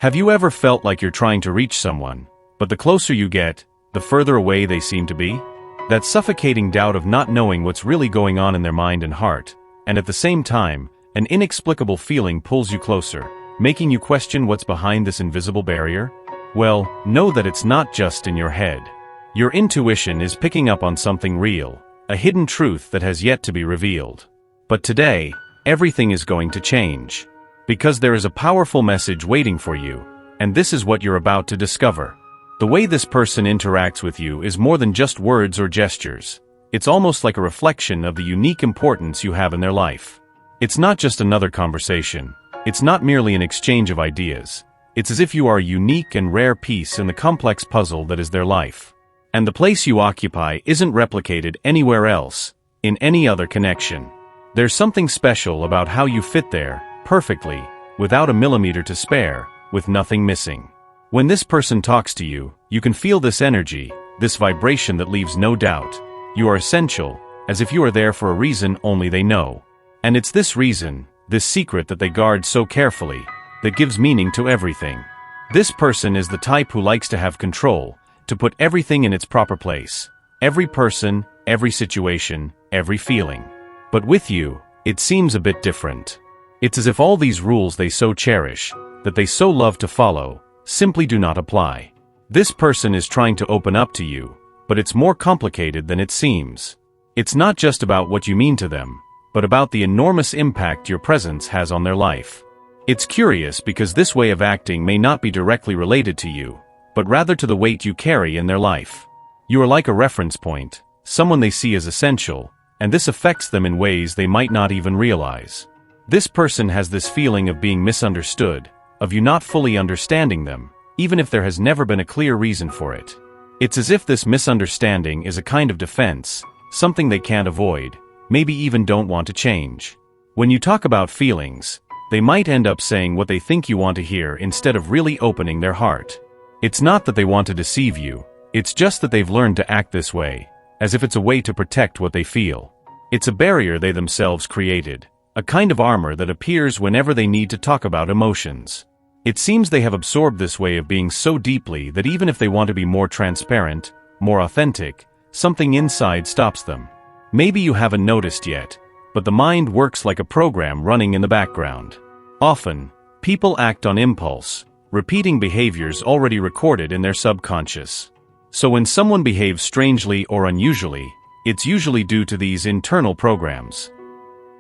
Have you ever felt like you're trying to reach someone, but the closer you get, the further away they seem to be? That suffocating doubt of not knowing what's really going on in their mind and heart, and at the same time, an inexplicable feeling pulls you closer, making you question what's behind this invisible barrier? Well, know that it's not just in your head. Your intuition is picking up on something real, a hidden truth that has yet to be revealed. But today, everything is going to change. Because there is a powerful message waiting for you, and this is what you're about to discover. The way this person interacts with you is more than just words or gestures. It's almost like a reflection of the unique importance you have in their life. It's not just another conversation. It's not merely an exchange of ideas. It's as if you are a unique and rare piece in the complex puzzle that is their life. And the place you occupy isn't replicated anywhere else, in any other connection. There's something special about how you fit there, perfectly, without a millimeter to spare, with nothing missing. When this person talks to you, you can feel this energy, this vibration that leaves no doubt. You are essential, as if you are there for a reason only they know. And it's this reason, this secret that they guard so carefully, that gives meaning to everything. This person is the type who likes to have control, to put everything in its proper place. Every person, every situation, every feeling. But with you, it seems a bit different. It's as if all these rules they so cherish, that they so love to follow, simply do not apply. This person is trying to open up to you, but it's more complicated than it seems. It's not just about what you mean to them, but about the enormous impact your presence has on their life. It's curious because this way of acting may not be directly related to you, but rather to the weight you carry in their life. You are like a reference point, someone they see as essential, and this affects them in ways they might not even realize. This person has this feeling of being misunderstood, of you not fully understanding them, even if there has never been a clear reason for it. It's as if this misunderstanding is a kind of defense, something they can't avoid, maybe even don't want to change. When you talk about feelings, they might end up saying what they think you want to hear instead of really opening their heart. It's not that they want to deceive you, it's just that they've learned to act this way, as if it's a way to protect what they feel. It's a barrier they themselves created, a kind of armor that appears whenever they need to talk about emotions. It seems they have absorbed this way of being so deeply that even if they want to be more transparent, more authentic, something inside stops them. Maybe you haven't noticed yet, but the mind works like a program running in the background. Often, people act on impulse, repeating behaviors already recorded in their subconscious. So when someone behaves strangely or unusually, it's usually due to these internal programs.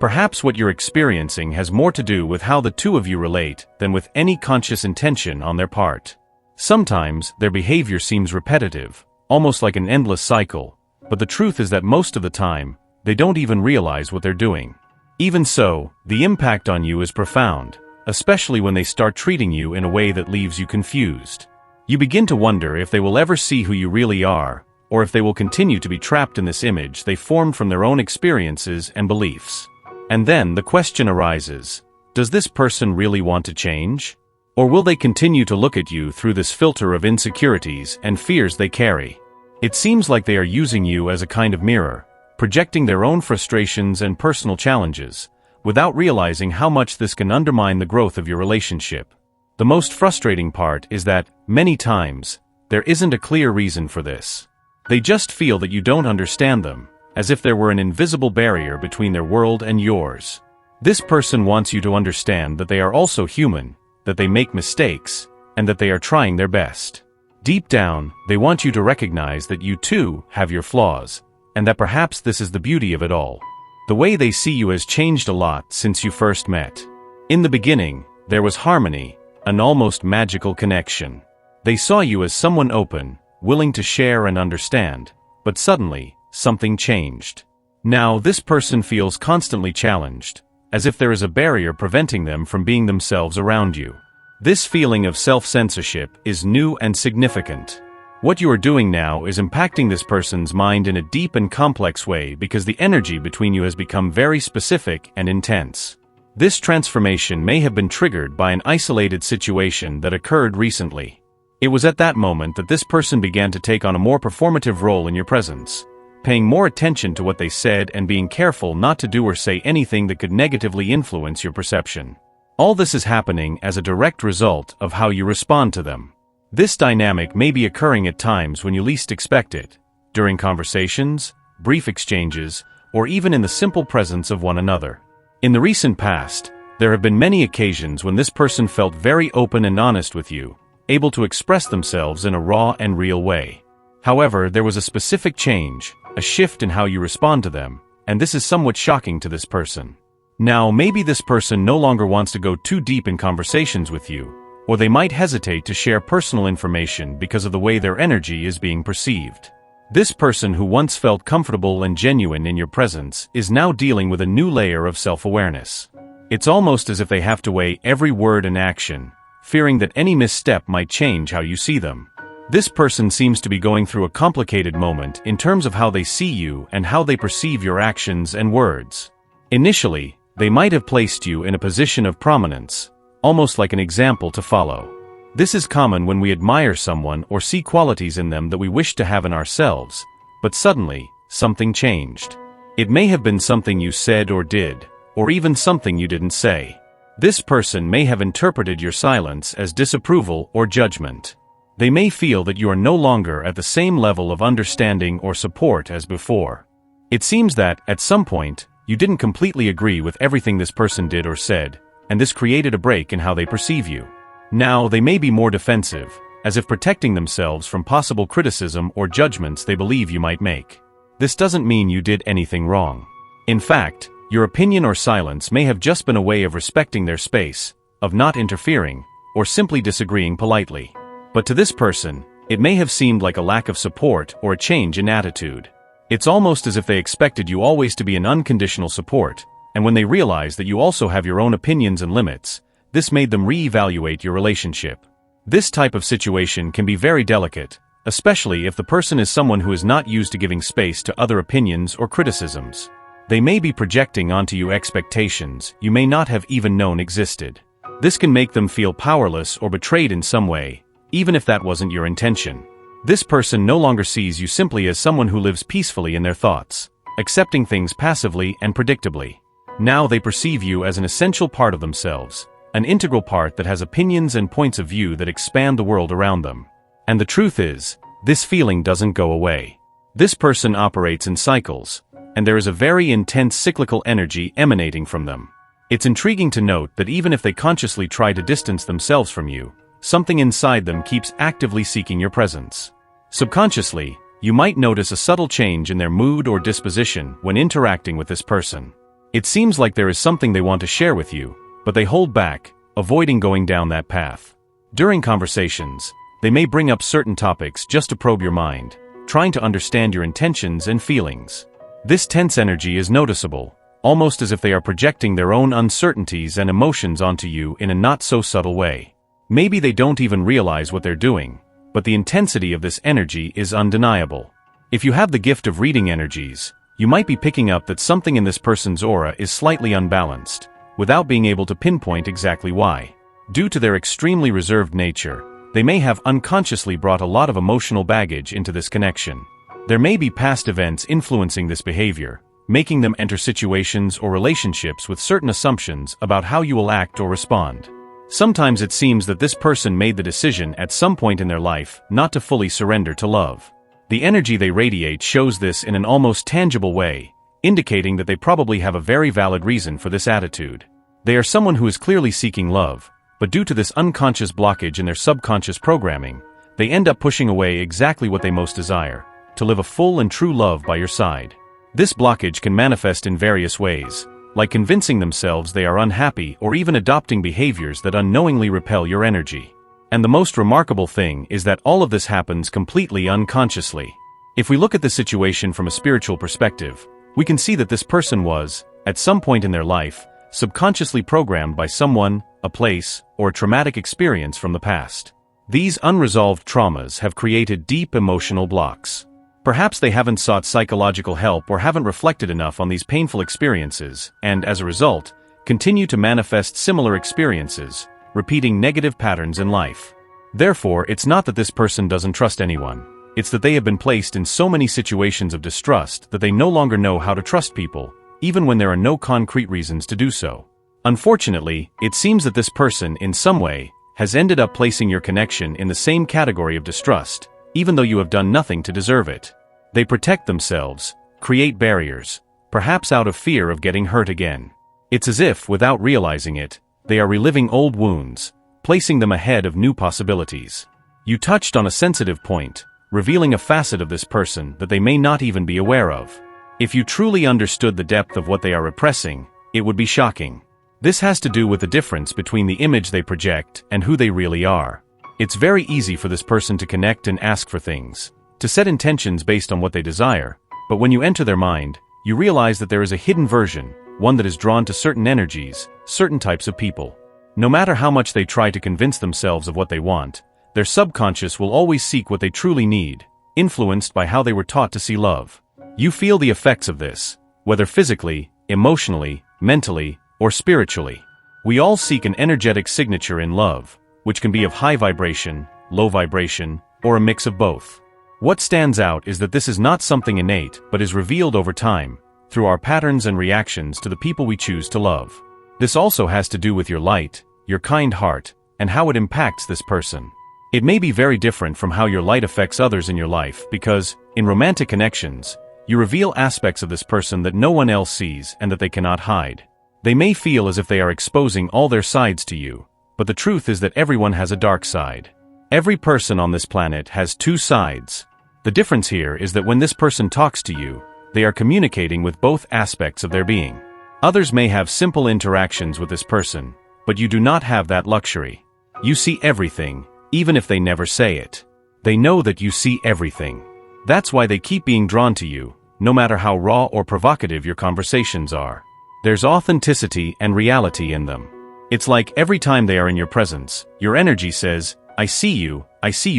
Perhaps what you're experiencing has more to do with how the two of you relate than with any conscious intention on their part. Sometimes, their behavior seems repetitive, almost like an endless cycle, but the truth is that most of the time, they don't even realize what they're doing. Even so, the impact on you is profound, especially when they start treating you in a way that leaves you confused. You begin to wonder if they will ever see who you really are, or if they will continue to be trapped in this image they formed from their own experiences and beliefs. And then the question arises, does this person really want to change? Or will they continue to look at you through this filter of insecurities and fears they carry? It seems like they are using you as a kind of mirror, projecting their own frustrations and personal challenges, without realizing how much this can undermine the growth of your relationship. The most frustrating part is that, many times, there isn't a clear reason for this. They just feel that you don't understand them, as if there were an invisible barrier between their world and yours. This person wants you to understand that they are also human, that they make mistakes, and that they are trying their best. Deep down, they want you to recognize that you too have your flaws, and that perhaps this is the beauty of it all. The way they see you has changed a lot since you first met. In the beginning, there was harmony, an almost magical connection. They saw you as someone open, willing to share and understand, but suddenly, something changed. Now this person feels constantly challenged, as if there is a barrier preventing them from being themselves around you. This feeling of self-censorship is new and significant. What you are doing now is impacting this person's mind in a deep and complex way because the energy between you has become very specific and intense. This transformation may have been triggered by an isolated situation that occurred recently. It was at that moment that this person began to take on a more performative role in your presence, paying more attention to what they said and being careful not to do or say anything that could negatively influence your perception. All this is happening as a direct result of how you respond to them. This dynamic may be occurring at times when you least expect it, during conversations, brief exchanges, or even in the simple presence of one another. In the recent past, there have been many occasions when this person felt very open and honest with you, able to express themselves in a raw and real way. However, there was a specific change, a shift in how you respond to them, and this is somewhat shocking to this person. Now, maybe this person no longer wants to go too deep in conversations with you, or they might hesitate to share personal information because of the way their energy is being perceived. This person who once felt comfortable and genuine in your presence is now dealing with a new layer of self-awareness. It's almost as if they have to weigh every word and action, fearing that any misstep might change how you see them. This person seems to be going through a complicated moment in terms of how they see you and how they perceive your actions and words. Initially, they might have placed you in a position of prominence, almost like an example to follow. This is common when we admire someone or see qualities in them that we wish to have in ourselves, but suddenly, something changed. It may have been something you said or did, or even something you didn't say. This person may have interpreted your silence as disapproval or judgment. They may feel that you are no longer at the same level of understanding or support as before. It seems that, at some point, you didn't completely agree with everything this person did or said, and this created a break in how they perceive you. Now, they may be more defensive, as if protecting themselves from possible criticism or judgments they believe you might make. This doesn't mean you did anything wrong. In fact, your opinion or silence may have just been a way of respecting their space, of not interfering, or simply disagreeing politely. But to this person, it may have seemed like a lack of support or a change in attitude. It's almost as if they expected you always to be an unconditional support, and when they realize that you also have your own opinions and limits, this made them reevaluate your relationship. This type of situation can be very delicate, especially if the person is someone who is not used to giving space to other opinions or criticisms. They may be projecting onto you expectations you may not have even known existed. This can make them feel powerless or betrayed in some way, even if that wasn't your intention. This person no longer sees you simply as someone who lives peacefully in their thoughts, accepting things passively and predictably. Now they perceive you as an essential part of themselves, an integral part that has opinions and points of view that expand the world around them. And the truth is, this feeling doesn't go away. This person operates in cycles, and there is a very intense cyclical energy emanating from them. It's intriguing to note that even if they consciously try to distance themselves from you, something inside them keeps actively seeking your presence. Subconsciously, you might notice a subtle change in their mood or disposition when interacting with this person. It seems like there is something they want to share with you, but they hold back, avoiding going down that path. During conversations, they may bring up certain topics just to probe your mind, trying to understand your intentions and feelings. This tense energy is noticeable, almost as if they are projecting their own uncertainties and emotions onto you in a not-so-subtle way. Maybe they don't even realize what they're doing, but the intensity of this energy is undeniable. If you have the gift of reading energies, you might be picking up that something in this person's aura is slightly unbalanced, without being able to pinpoint exactly why. Due to their extremely reserved nature, they may have unconsciously brought a lot of emotional baggage into this connection. There may be past events influencing this behavior, making them enter situations or relationships with certain assumptions about how you will act or respond. Sometimes it seems that this person made the decision at some point in their life not to fully surrender to love. The energy they radiate shows this in an almost tangible way, indicating that they probably have a very valid reason for this attitude. They are someone who is clearly seeking love, but due to this unconscious blockage in their subconscious programming, they end up pushing away exactly what they most desire, to live a full and true love by your side. This blockage can manifest in various ways, like convincing themselves they are unhappy or even adopting behaviors that unknowingly repel your energy. And the most remarkable thing is that all of this happens completely unconsciously. If we look at the situation from a spiritual perspective, we can see that this person was, at some point in their life, subconsciously programmed by someone, a place, or a traumatic experience from the past. These unresolved traumas have created deep emotional blocks. Perhaps they haven't sought psychological help or haven't reflected enough on these painful experiences, and as a result, continue to manifest similar experiences, repeating negative patterns in life. Therefore, it's not that this person doesn't trust anyone. It's that they have been placed in so many situations of distrust that they no longer know how to trust people, even when there are no concrete reasons to do so. Unfortunately, it seems that this person, in some way, has ended up placing your connection in the same category of distrust, even though you have done nothing to deserve it. They protect themselves, create barriers, perhaps out of fear of getting hurt again. It's as if, without realizing it, they are reliving old wounds, placing them ahead of new possibilities. You touched on a sensitive point, revealing a facet of this person that they may not even be aware of. If you truly understood the depth of what they are repressing, it would be shocking. This has to do with the difference between the image they project and who they really are. It's very easy for this person to connect and ask for things, to set intentions based on what they desire, but when you enter their mind, you realize that there is a hidden version, one that is drawn to certain energies, certain types of people. No matter how much they try to convince themselves of what they want, their subconscious will always seek what they truly need, influenced by how they were taught to see love. You feel the effects of this, whether physically, emotionally, mentally, or spiritually. We all seek an energetic signature in love, which can be of high vibration, low vibration, or a mix of both. What stands out is that this is not something innate but is revealed over time, through our patterns and reactions to the people we choose to love. This also has to do with your light, your kind heart, and how it impacts this person. It may be very different from how your light affects others in your life because, in romantic connections, you reveal aspects of this person that no one else sees and that they cannot hide. They may feel as if they are exposing all their sides to you, but the truth is that everyone has a dark side. Every person on this planet has two sides. The difference here is that when this person talks to you, they are communicating with both aspects of their being. Others may have simple interactions with this person, but you do not have that luxury. You see everything, even if they never say it. They know that you see everything. That's why they keep being drawn to you, no matter how raw or provocative your conversations are. There's authenticity and reality in them. It's like every time they are in your presence, your energy says, I see you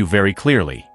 very clearly.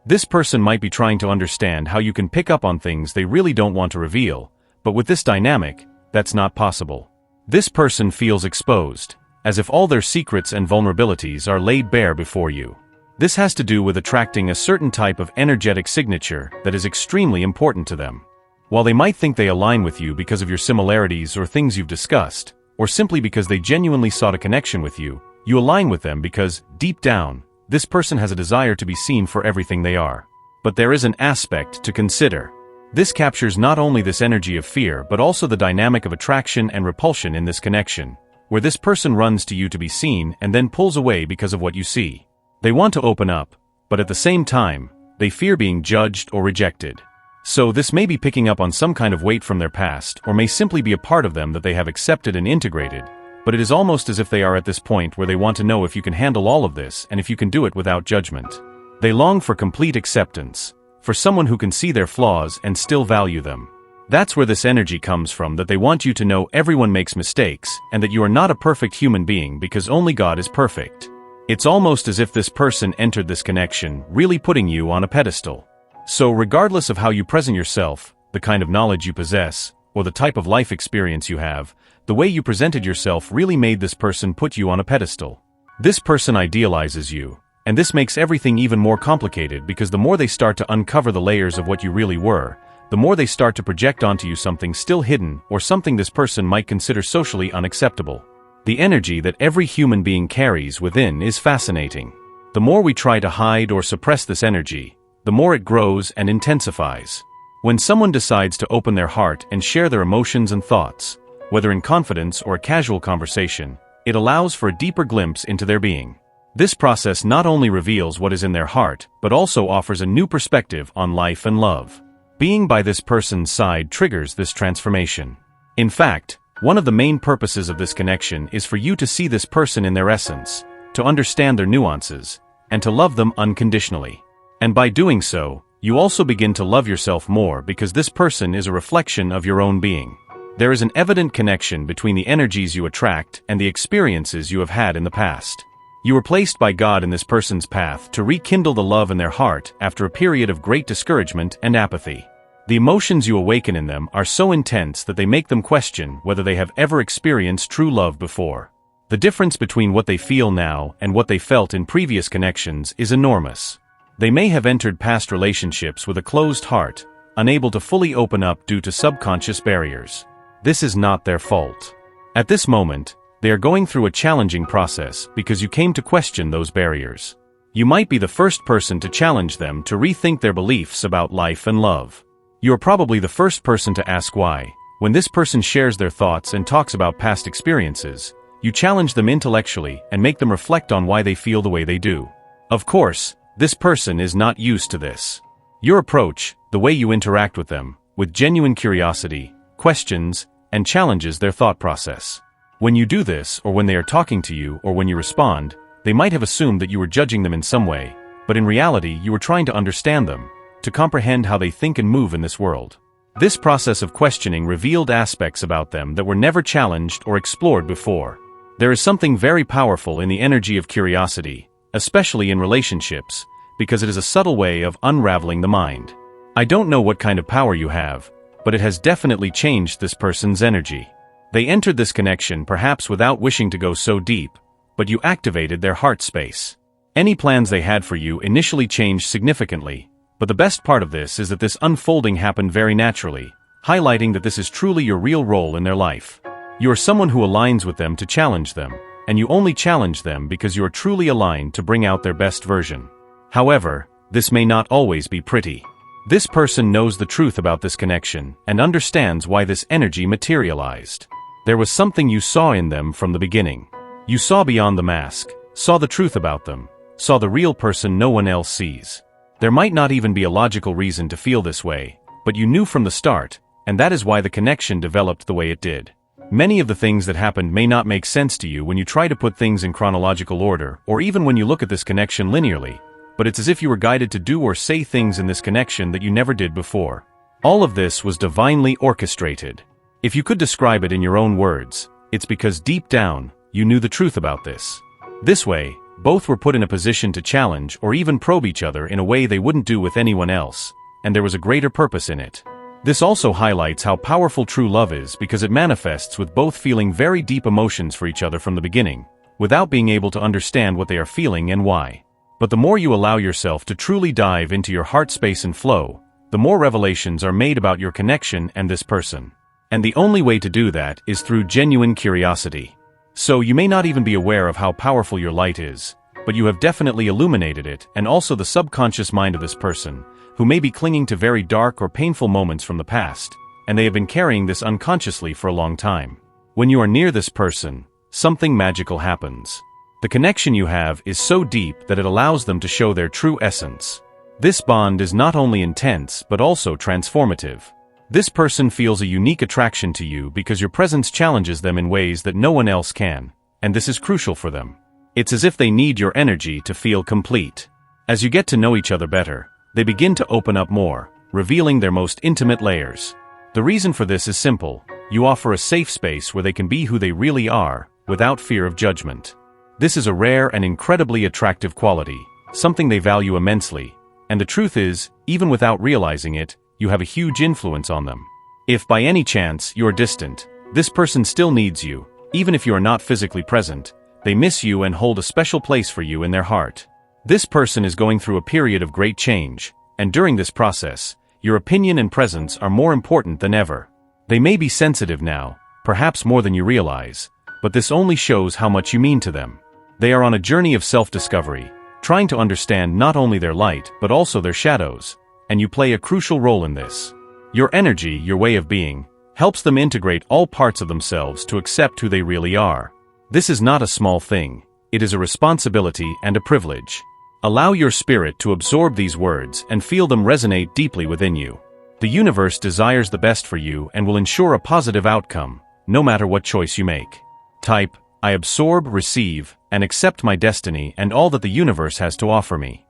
This person might be trying to understand how you can pick up on things they really don't want to reveal, but with this dynamic, that's not possible. This person feels exposed, as if all their secrets and vulnerabilities are laid bare before you. This has to do with attracting a certain type of energetic signature that is extremely important to them. While they might think they align with you because of your similarities or things you've discussed, or simply because they genuinely sought a connection with you, you align with them because, deep down, this person has a desire to be seen for everything they are. But there is an aspect to consider. This captures not only this energy of fear but also the dynamic of attraction and repulsion in this connection, where this person runs to you to be seen and then pulls away because of what you see. They want to open up, but at the same time, they fear being judged or rejected. So this may be picking up on some kind of weight from their past or may simply be a part of them that they have accepted and integrated, but it is almost as if they are at this point where they want to know if you can handle all of this and if you can do it without judgment. They long for complete acceptance, for someone who can see their flaws and still value them. That's where this energy comes from, that they want you to know everyone makes mistakes and that you are not a perfect human being because only God is perfect. It's almost as if this person entered this connection really putting you on a pedestal. So regardless of how you present yourself, the kind of knowledge you possess, or the type of life experience you have, the way you presented yourself really made this person put you on a pedestal. This person idealizes you, and this makes everything even more complicated because the more they start to uncover the layers of what you really were, the more they start to project onto you something still hidden or something this person might consider socially unacceptable. The energy that every human being carries within is fascinating. The more we try to hide or suppress this energy, the more it grows and intensifies. When someone decides to open their heart and share their emotions and thoughts, whether in confidence or a casual conversation, it allows for a deeper glimpse into their being. This process not only reveals what is in their heart, but also offers a new perspective on life and love. Being by this person's side triggers this transformation. In fact, one of the main purposes of this connection is for you to see this person in their essence, to understand their nuances, and to love them unconditionally. And by doing so, you also begin to love yourself more because this person is a reflection of your own being. There is an evident connection between the energies you attract and the experiences you have had in the past. You were placed by God in this person's path to rekindle the love in their heart after a period of great discouragement and apathy. The emotions you awaken in them are so intense that they make them question whether they have ever experienced true love before. The difference between what they feel now and what they felt in previous connections is enormous. They may have entered past relationships with a closed heart, unable to fully open up due to subconscious barriers. This is not their fault. At this moment, they are going through a challenging process because you came to question those barriers. You might be the first person to challenge them to rethink their beliefs about life and love. You are probably the first person to ask why. When this person shares their thoughts and talks about past experiences, you challenge them intellectually and make them reflect on why they feel the way they do. Of course, this person is not used to this. Your approach, the way you interact with them, with genuine curiosity, questions, and challenges their thought process. When you do this, or when they are talking to you, or when you respond, they might have assumed that you were judging them in some way, but in reality you were trying to understand them, to comprehend how they think and move in this world. This process of questioning revealed aspects about them that were never challenged or explored before. There is something very powerful in the energy of curiosity, especially in relationships, because it is a subtle way of unraveling the mind. I don't know what kind of power you have, but it has definitely changed this person's energy. They entered this connection perhaps without wishing to go so deep, but you activated their heart space. Any plans they had for you initially changed significantly, but the best part of this is that this unfolding happened very naturally, highlighting that this is truly your real role in their life. You are someone who aligns with them to challenge them, and you only challenge them because you are truly aligned to bring out their best version. However, this may not always be pretty. This person knows the truth about this connection and understands why this energy materialized. There was something you saw in them from the beginning. You saw beyond the mask, saw the truth about them, saw the real person no one else sees. There might not even be a logical reason to feel this way, but you knew from the start, and that is why the connection developed the way it did. Many of the things that happened may not make sense to you when you try to put things in chronological order, or even when you look at this connection linearly, but it's as if you were guided to do or say things in this connection that you never did before. All of this was divinely orchestrated. If you could describe it in your own words, it's because deep down, you knew the truth about this. This way, both were put in a position to challenge or even probe each other in a way they wouldn't do with anyone else, and there was a greater purpose in it. This also highlights how powerful true love is because it manifests with both feeling very deep emotions for each other from the beginning, without being able to understand what they are feeling and why. But the more you allow yourself to truly dive into your heart space and flow, the more revelations are made about your connection and this person. And the only way to do that is through genuine curiosity. So you may not even be aware of how powerful your light is, but you have definitely illuminated it and also the subconscious mind of this person, who may be clinging to very dark or painful moments from the past, and they have been carrying this unconsciously for a long time. When you are near this person, something magical happens. The connection you have is so deep that it allows them to show their true essence. This bond is not only intense but also transformative. This person feels a unique attraction to you because your presence challenges them in ways that no one else can, and this is crucial for them. It's as if they need your energy to feel complete. As you get to know each other better, they begin to open up more, revealing their most intimate layers. The reason for this is simple: you offer a safe space where they can be who they really are, without fear of judgment. This is a rare and incredibly attractive quality, something they value immensely, and the truth is, even without realizing it, you have a huge influence on them. If by any chance you are distant, this person still needs you, even if you are not physically present. They miss you and hold a special place for you in their heart. This person is going through a period of great change, and during this process, your opinion and presence are more important than ever. They may be sensitive now, perhaps more than you realize, but this only shows how much you mean to them. They are on a journey of self-discovery, trying to understand not only their light but also their shadows, and you play a crucial role in this. Your energy, your way of being, helps them integrate all parts of themselves to accept who they really are. This is not a small thing. It is a responsibility and a privilege. Allow your spirit to absorb these words and feel them resonate deeply within you. The universe desires the best for you and will ensure a positive outcome, no matter what choice you make. Type, I absorb, receive, and accept my destiny and all that the universe has to offer me.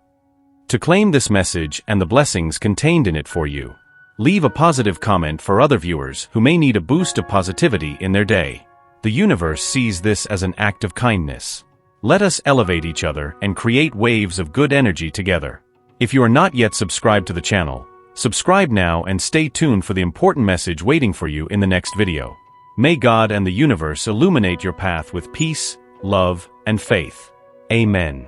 To claim this message and the blessings contained in it for you, leave a positive comment for other viewers who may need a boost of positivity in their day. The universe sees this as an act of kindness. Let us elevate each other and create waves of good energy together. If you are not yet subscribed to the channel, subscribe now and stay tuned for the important message waiting for you in the next video. May God and the universe illuminate your path with peace, love, and faith. Amen.